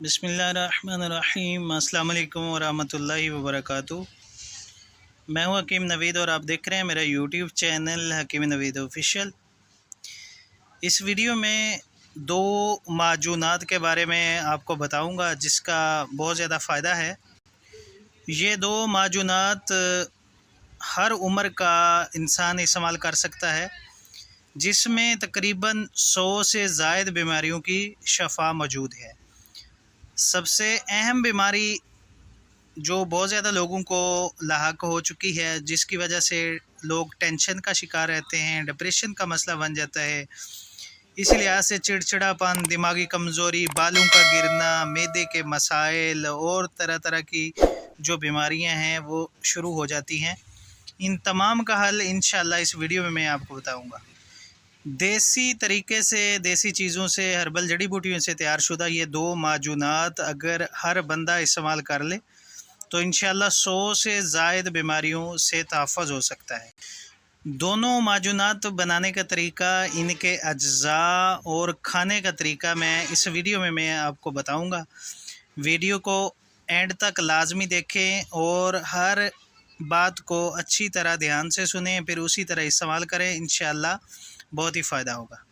बिस्मिल्लाहिर्रहमानिर्रहीम। अस्सलाम वालेकुम वरहमतुल्लाहि वबरकातुहू। मैं हूं हकीम नवीद और आप देख रहे हैं मेरा यूट्यूब चैनल हकीम नवीद ऑफिशियल। इस वीडियो में दो माजूनात के बारे में आपको बताऊंगा जिसका बहुत ज़्यादा फ़ायदा है। ये दो माजूनात हर उम्र का इंसान इस्तेमाल कर सकता है, जिसमें तकरीबन 100 से ज़ायद बीमारियों की शफा मौजूद है। सबसे अहम बीमारी जो बहुत ज़्यादा लोगों को लाहक हो चुकी है, जिसकी वजह से लोग टेंशन का शिकार रहते हैं, डिप्रेशन का मसला बन जाता है। इसी लिहाज से चिड़चिड़ापन, दिमागी कमज़ोरी, बालों का गिरना, मैदे के मसाइल और तरह तरह की जो बीमारियां हैं वो शुरू हो जाती हैं। इन तमाम का हल इंशाअल्लाह इस वीडियो में मैं आपको बताऊंगा। देसी तरीके से, देसी चीज़ों से, हर्बल जड़ी बूटियों से तैयार शुदा ये दो माजूनात अगर हर बंदा इस्तेमाल कर ले तो इंशाअल्लाह 100 से ज़ायद बीमारियों से तहफ़्फ़ुज़ हो सकता है। दोनों माजूनात बनाने का तरीका, इनके अज्जा और खाने का तरीका मैं इस वीडियो में मैं आपको बताऊंगा। वीडियो को एंड तक लाजमी देखें और हर बात को अच्छी तरह ध्यान से सुनें, फिर उसी तरह इस्तेमाल करें। इंशाअल्लाह बहुत ही फ़ायदा होगा।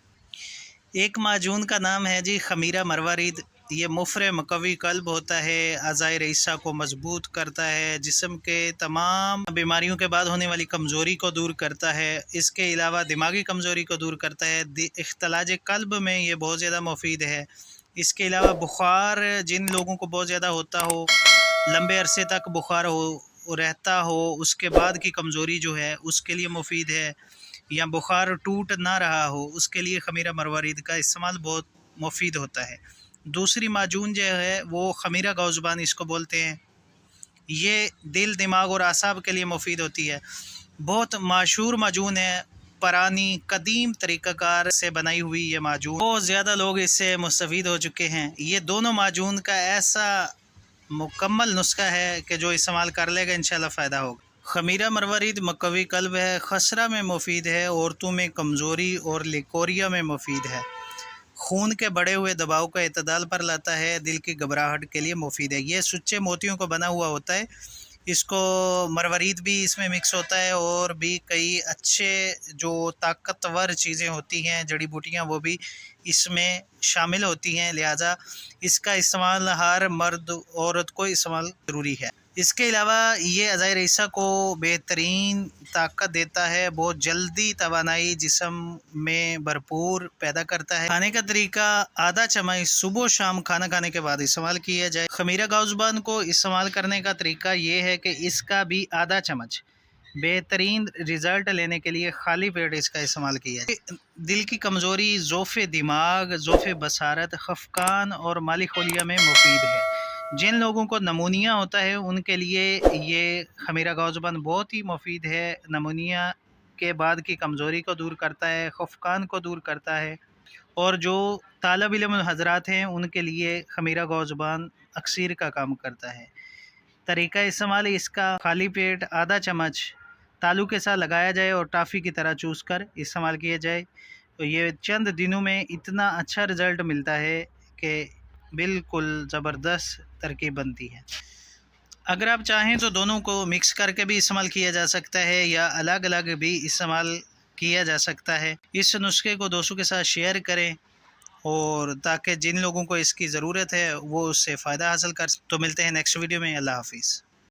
एक माजून का नाम है जी खमीरा मरवारिद। ये मुफर मकवी कल्ब होता है, अज़ाए रईसा को मजबूत करता है, जिस्म के तमाम बीमारियों के बाद होने वाली कमज़ोरी को दूर करता है। इसके अलावा दिमागी कमज़ोरी को दूर करता है। इख्तलाज कल्ब में ये बहुत ज़्यादा मुफीद है। इसके अलावा बुखार जिन लोगों को बहुत ज़्यादा होता हो, लंबे अरसे तक बुखार हो रहता हो, उसके बाद की कमज़ोरी जो है उसके लिए मुफीद है। या बुखार टूट ना रहा हो, उसके लिए खमीरा मरवारिद का इस्तेमाल बहुत मुफीद होता है। दूसरी माजून जो है वो खमीरा गौज़बान इसको बोलते हैं। ये दिल, दिमाग और आसाब के लिए मुफीद होती है। बहुत मशहूर माजून है, पुरानी कदीम तरीक़ाकार से बनाई हुई ये माजून, बहुत ज़्यादा लोग इससे मुस्तफ़ीद हो चुके हैं। ये दोनों माजून का ऐसा मुकम्मल नुस्खा है कि जो इस्तेमाल कर लेगा इंशाअल्लाह फ़ायदा होगा। खमीरा मरवारिद मकवी कल्ब है, खसरा में मुफीद है, औरतों में कमज़ोरी और लिकोरिया में मुफीद है, खून के बढ़े हुए दबाव का इतदाल पर लाता है, दिल की घबराहट के लिए मुफीद है। ये सुच्चे मोतियों को बना हुआ होता है। इसको मरवारिद भी इसमें मिक्स होता है और भी कई अच्छे जो ताकतवर चीज़ें होती हैं, जड़ी बूटियाँ, वो भी इसमें शामिल होती हैं। लिहाजा इसका इस्तेमाल हर मर्द औरत को इस्तेमाल ज़रूरी है। इसके अलावा ये अज़ाए रईसा को बेहतरीन ताकत देता है, बहुत जल्दी तवानाई जिस्म में भरपूर पैदा करता है। खाने का तरीका, आधा चम्मच सुबह शाम खाना खाने के बाद इस्तेमाल किया जाए। खमीरा गौज़बान को इस्तेमाल करने का तरीका ये है कि इसका भी आधा चम्मच बेहतरीन रिज़ल्ट लेने के लिए खाली पेट इसका इस्तेमाल किया जाए। दिल की कमज़ोरी, ज़ोफ़े दिमाग, ज़ोफ़े बसारत, खफकान और माली खोलिया में मुफीद है। जिन लोगों को नमूनिया होता है उनके लिए ये खमीरा गौज़बान बहुत ही मुफीद है। नमूनिया के बाद की कमज़ोरी को दूर करता है, खफकान को दूर करता है। और जो तालिब इल्म हज़रात हैं उनके लिए खमीरा गौज़बान अक्सीर का काम करता है। तरीका इस्तेमाल इसका, खाली पेट आधा चम्मच तालू के साथ लगाया जाए और टॉफ़ी की तरह चूस कर इस्तेमाल किया जाए तो ये चंद दिनों में इतना अच्छा रिज़ल्ट मिलता है कि बिल्कुल ज़बरदस्त तरकीब बनती है। अगर आप चाहें तो दोनों को मिक्स करके भी इस्तेमाल किया जा सकता है या अलग अलग भी इस्तेमाल किया जा सकता है। इस नुस्खे को दोस्तों के साथ शेयर करें और ताकि जिन लोगों को इसकी ज़रूरत है वो उससे फ़ायदा हासिल कर। तो मिलते हैं नेक्स्ट वीडियो में। अल्लाह हाफ़िज़।